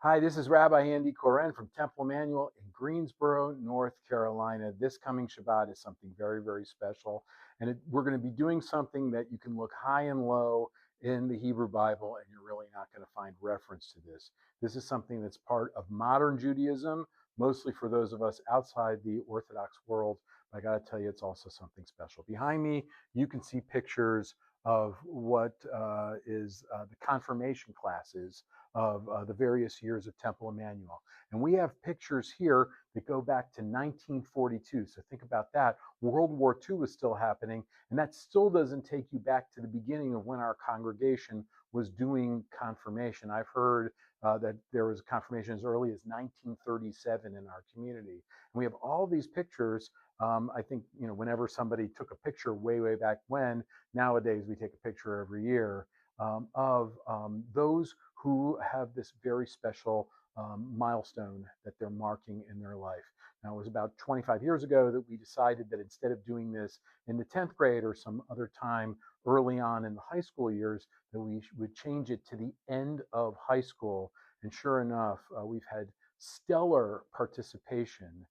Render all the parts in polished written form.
Hi, this is Rabbi Andy from Temple Emmanuel in Greensboro, North Carolina. This coming Shabbat is something very, very special. And we're going to be doing something that you can look high and low in the Hebrew Bible, and you're really not going to find reference to this. This is something that's part of modern Judaism, mostly for those of us outside the Orthodox world. But I got to tell you, it's also something special. Behind me, you can see pictures of what is the confirmation classes of the various years of Temple Emmanuel. And we have pictures here that go back to 1942. So think about that. World War II was still happening, and that still doesn't take you back to the beginning of when our congregation was doing confirmation. I've heard that there was confirmation as early as 1937 in our community. And we have all these pictures. I think, whenever somebody took a picture way, way back when, nowadays we take a picture every year of those who have this very special milestone that they're marking in their life. Now, it was about 25 years ago that we decided that instead of doing this in the 10th grade or some other time early on in the high school years, that we would change it to the end of high school. And sure enough, we've had stellar participation.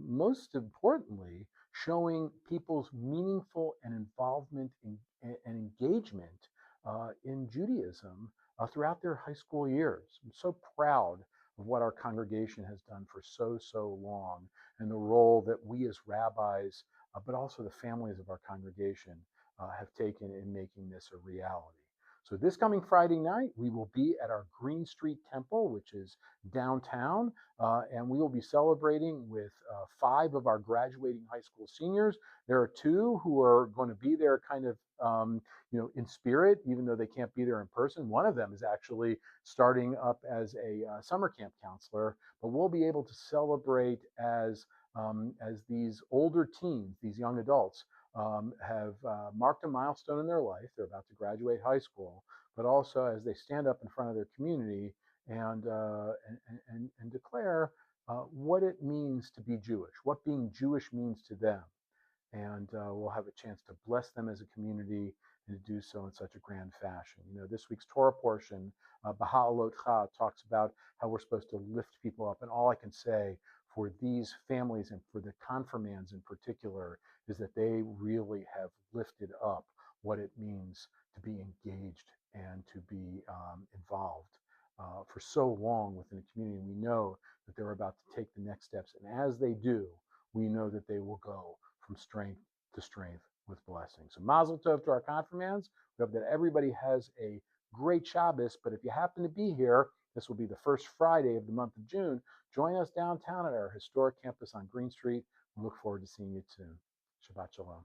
Most importantly, showing people's meaningful and involvement and engagement in Judaism throughout their high school years. I'm so proud of what our congregation has done for so long, and the role that we as rabbis, but also the families of our congregation, have taken in making this a reality. So this coming Friday night, we will be at our Green Street Temple, which is downtown, and we will be celebrating with 5 of our graduating high school seniors. There are 2 who are going to be there kind of in spirit, even though they can't be there in person. One of them is actually starting up as a summer camp counselor, but we'll be able to celebrate as these older teens, these young adults, have marked a milestone in their life. They're about to graduate high school, but also as they stand up in front of their community and declare what it means to be Jewish, what being Jewish means to them. And we'll have a chance to bless them as a community and to do so in such a grand fashion. This week's Torah portion, B'haalot'cha, talks about how we're supposed to lift people up. And all I can say for these families and for the confirmands in particular is that they really have lifted up what it means to be engaged and to be involved for so long within a community. And we know that they're about to take the next steps. And as they do, we know that they will go from strength to strength with blessing. So Mazel Tov to our confirmands. We hope that everybody has a great Shabbos. But if you happen to be here, this will be the first Friday of the month of June. Join us downtown at our historic campus on Green Street. We look forward to seeing you soon. Shabbat Shalom.